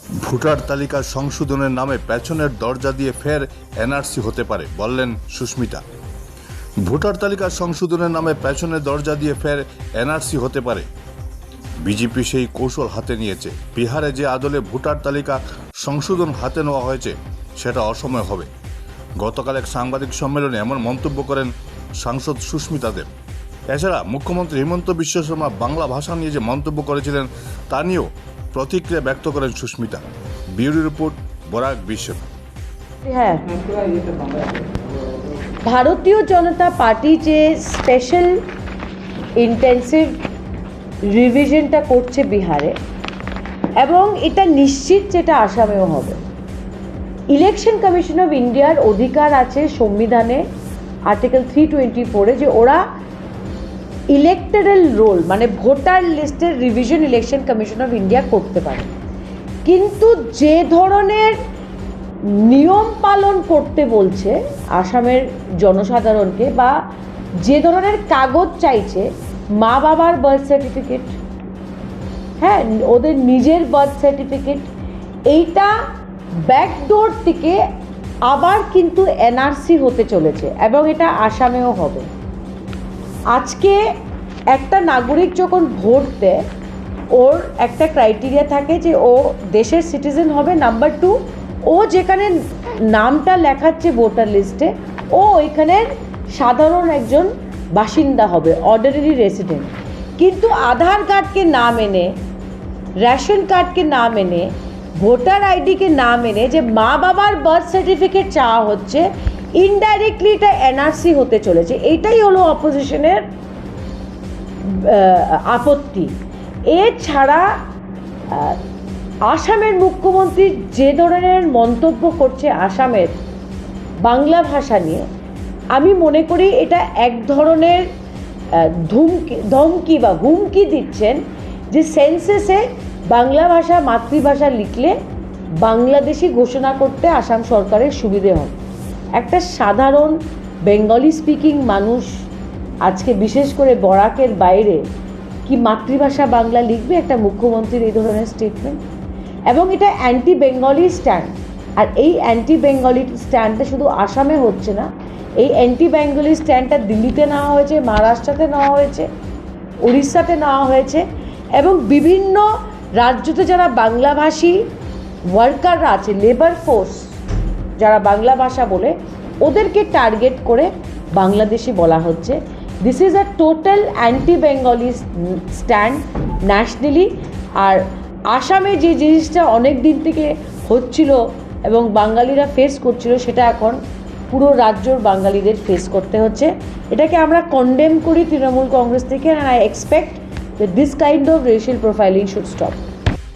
Voter তালিকা সংশোধনের নামে পেছনের দরজা দিয়ে ফের এনআরসি হতে পারে বললেন সুস্মিতা। ভোটার তালিকা সংশোধনের নামে পেছনের দরজা দিয়ে ফের এনআরসি হতে পারে। বিজেপি সেই কৌশল হাতে নিয়েছে। বিহারে যে আদলে ভোটার তালিকা সংশোধন হাতে নেওয়া হয়েছে সেটা অসময় হবে। গতকাল এক সাংবাদিক সম্মেলনে এমন মন্তব্য করেন সাংসদ সুস্মিতা দেব। এছাড়া মুখ্যমন্ত্রী হিমন্ত বিশ্ব শর্মা বাংলা ভাষা নিয়ে যে মন্তব্য করেছিলেন তা নিয়েও প্রতিক্রিয়া ব্যক্ত করেন সুস্মিতা। ব্যুরো রিপোর্ট, বরাক বিশ্ব। হ্যাঁ, ভারতীয় জনতা পার্টি যে স্পেশাল ইন্টেন্সিভ রিভিশনটা করছে বিহারে, এবং এটা নিশ্চিত যেটা আসামেও হবে। ইলেকশন কমিশন অফ ইন্ডিয়ার অধিকার আছে সংবিধানে আর্টিকেল 324 যে ওরা ইলেক্টোরাল রোল মানে ভোটার লিস্টের revision election commission of India করতে পারে। কিন্তু যে ধরনের নিয়ম পালন করতে বলছে আসামের জনসাধারণকে, বা যে ধরনের কাগজ চাইছে, মা বাবার বার্থ সার্টিফিকেট, হ্যাঁ ওদের নিজের বার্থ সার্টিফিকেট, এইটা ব্যাকডোর থেকে আবার কিন্তু এনআরসি হতে চলেছে এবং এটা আসামেও হবে। আজকে একটা নাগরিক যখন ভোট দেয় ওর একটা ক্রাইটেরিয়া থাকে যে ও দেশের সিটিজেন হবে। নাম্বার 2, ও যেখানে নামটা লেখাচ্ছে ভোটার লিস্টে ও ওইখানের সাধারণ একজন বাসিন্দা হবে, অর্ডিনারি রেসিডেন্ট। কিন্তু আধার কার্ডকে না মেনে, রেশন কার্ডকে না মেনে, ভোটার আইডিকে না মেনে যে মা বাবার বার্থ সার্টিফিকেট চাওয়া হচ্ছে, ইনডাইরেক্টলি এটা এনআরসি হতে চলেছে। এইটাই হলো অপোজিশনের আপত্তি। এছাড়া আসামের মুখ্যমন্ত্রী যে ধরনের মন্তব্য করছে আসামের বাংলা ভাষা নিয়ে, আমি মনে করি এটা এক ধরনের ধমকি বা হুমকি দিচ্ছেন যে সেন্সেসে বাংলা ভাষা মাতৃভাষা লিখলে বাংলাদেশি ঘোষণা করতে আসাম সরকারের সুবিধে হবে। একটা সাধারণ বেঙ্গলি স্পিকিং মানুষ আজকে বিশেষ করে বরাকের বাইরে কি মাতৃভাষা বাংলা লিখবে একটা মুখ্যমন্ত্রীর এই ধরনের স্টেটমেন্ট? এবং এটা অ্যান্টি বেঙ্গলি স্ট্যান্ড। আর এই অ্যান্টি বেঙ্গলি স্ট্যান্ডটা শুধু আসামে হচ্ছে না, এই অ্যান্টি বেঙ্গলি স্ট্যান্ডটা দিল্লিতে নেওয়া হয়েছে, মহারাষ্ট্রতে নেওয়া হয়েছে, উড়িষ্যাতে নেওয়া হয়েছে, এবং বিভিন্ন রাজ্যতে যারা বাংলাভাষী ওয়ার্কাররা আছে, লেবার ফোর্স যারা বাংলা ভাষা বলে, ওদেরকে টার্গেট করে বাংলাদেশি বলা হচ্ছে। This is a total anti Bengali stand nationally. আর আসামে যে জিনিসটা অনেক দিন থেকে হচ্ছিল এবং বাঙালিরা ফেস করছিল, সেটা এখন পুরো রাজ্যর বাঙালিদের ফেস করতে হচ্ছে। এটাকে আমরা কন্ডেম করি তৃণমূল কংগ্রেস থেকে, and I expect that this kind of racial profiling should stop.